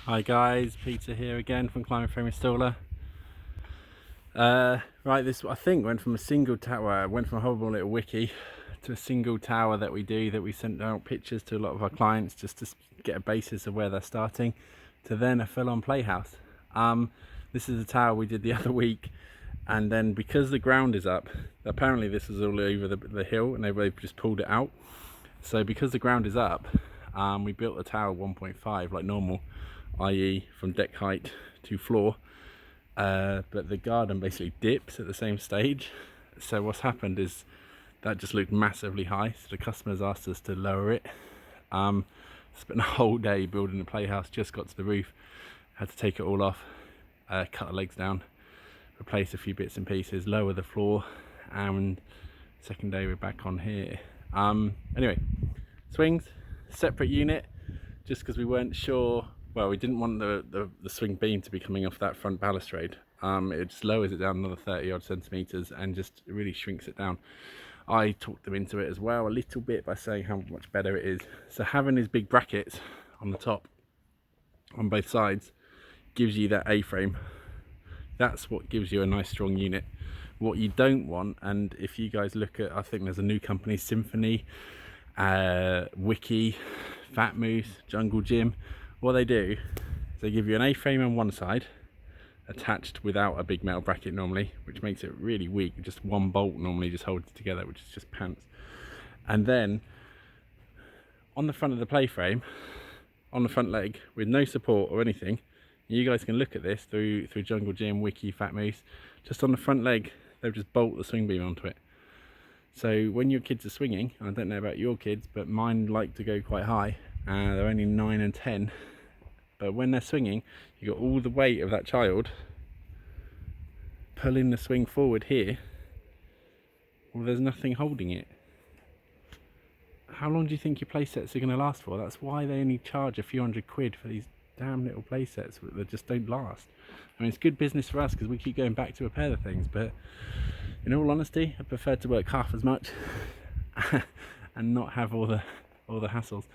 Hi guys, Peter here again from Climate Frame Installer. Right, this I think went from a single tower, went from a horrible little wiki to a single tower that we sent out pictures to a lot of our clients just to get a basis of where they're starting, to then a full-on playhouse. This is a tower we did the other week, and then because the ground is up, apparently this is all over the hill and they've just pulled it out. So because the ground is up, we built the tower 1.5 like normal, i.e. from deck height to floor, but the garden basically dips at the same stage. So what's happened is that just looked massively high, so the customers asked us to lower it. Spent a whole day building the playhouse, just got to the roof, had to take it all off, cut the legs down, replace a few bits and pieces, lower the floor, and second day we're back on here. Anyway, swings, separate unit, just because we weren't sure. Well, we didn't want the swing beam to be coming off that front balustrade. It just lowers it down another 30 odd centimeters and just really shrinks it down. I talked them into it as well a little bit by saying how much better it is. So having these big brackets on the top on both sides gives you that A-frame. That's what gives you a nice strong unit. What you don't want, and if you guys look at, I think there's a new company, Symphony, Wiki, Fat Moose, Jungle Gym, what they do is they give you an A-frame on one side attached without a big metal bracket normally, which makes it really weak. Just one bolt normally just holds it together, which is just pants. And then on the front of the play frame, on the front leg, with no support or anything, you guys can look at this through Jungle Gym, Wiki, Fat Moose, just on the front leg they'll just bolt the swing beam onto it. So when your kids are swinging, I don't know about your kids, but mine like to go quite high, they're only 9 and 10, but when they're swinging, you got all the weight of that child pulling the swing forward here. Well, there's nothing holding it. How long do you think your play sets are going to last for? That's why they only charge a few £100 for these damn little play sets that just don't last. I mean, it's good business for us because we keep going back to repair the things, but in all honesty, I prefer to work half as much and not have all the hassles.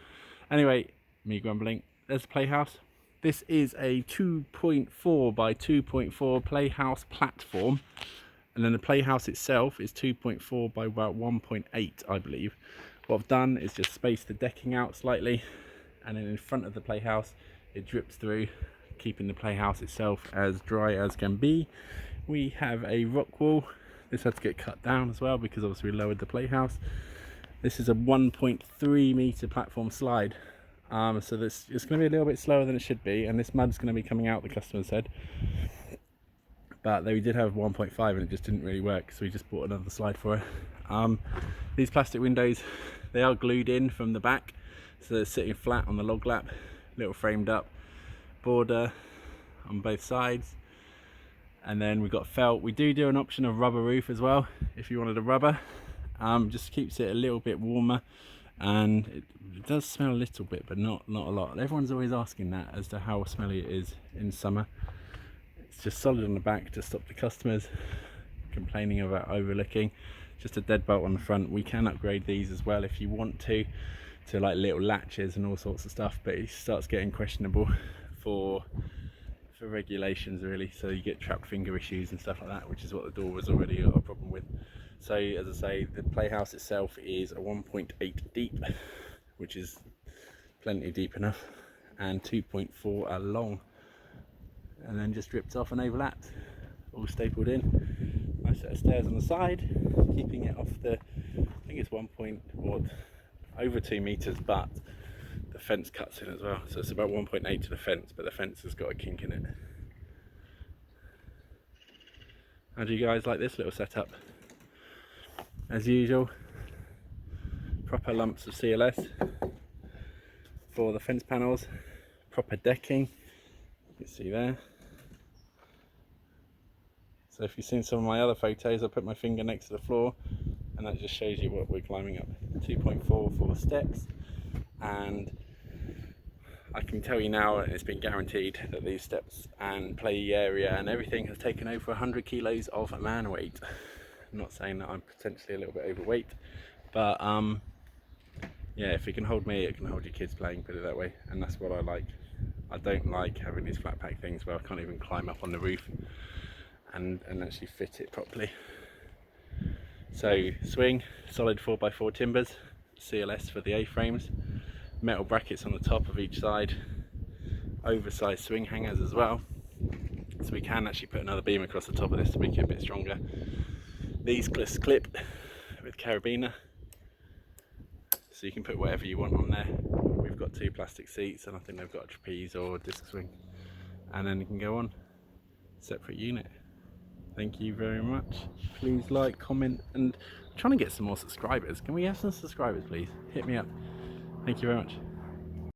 Anyway, me grumbling. There's the playhouse. This is a 2.4 by 2.4 playhouse platform, and then the playhouse itself is 2.4 by about 1.8, I believe. What I've done is just space the decking out slightly, and then in front of the playhouse it drips through, keeping the playhouse itself as dry as can be. We have a rock wall. This had to get cut down as well because obviously we lowered the playhouse. This is a 1.3 meter platform slide, so this it's going to be a little bit slower than it should be, and this mud's going to be coming out, the customer said. But we did have 1.5 and it just didn't really work, so we just bought another slide for it. These plastic windows, they are glued in from the back, so they're sitting flat on the log lap, little framed up border on both sides. And then we've got felt. We do an option of rubber roof as well if you wanted a rubber. Just keeps it a little bit warmer, and it does smell a little bit, but not a lot. Everyone's always asking that as to how smelly it is in summer. It's just solid on the back to stop the customers complaining about overlooking. Just a deadbolt on the front. We can upgrade these as well if you want to like little latches and all sorts of stuff, but it starts getting questionable for regulations really, so you get trapped finger issues and stuff like that, which is what the door was already a problem with. So as I say, the playhouse itself is a 1.8 deep, which is plenty deep enough, and 2.4 long, and then just dripped off and overlapped, all stapled in. Nice set of stairs on the side, keeping it off the, I think it's over 2 meters, but the fence cuts in as well, so it's about 1.8 to the fence, but the fence has got a kink in it. How do you guys like this little setup? As usual, proper lumps of CLS for the fence panels, proper decking, you can see there. So if you've seen some of my other photos, I put my finger next to the floor and that just shows you what we're climbing up. 2.4 for steps, and I can tell you now, it's been guaranteed that these steps and play area and everything has taken over 100 kilos of man weight. I'm not saying that I'm potentially a little bit overweight, but yeah, if it can hold me, it can hold your kids playing, put it that way, and that's what I like. I don't like having these flat pack things where I can't even climb up on the roof and actually fit it properly. So swing, solid 4x4 timbers, CLS for the A-frames, metal brackets on the top of each side, oversized swing hangers as well, so we can actually put another beam across the top of this to make it a bit stronger. These clip with carabiner, so you can put whatever you want on there. We've got 2 plastic seats and I think they've got a trapeze or a disc swing, and then you can go on separate unit. Thank you very much. Please like, comment, and I'm trying to get some more subscribers. Can we have some subscribers, please? Hit me up. Thank you very much.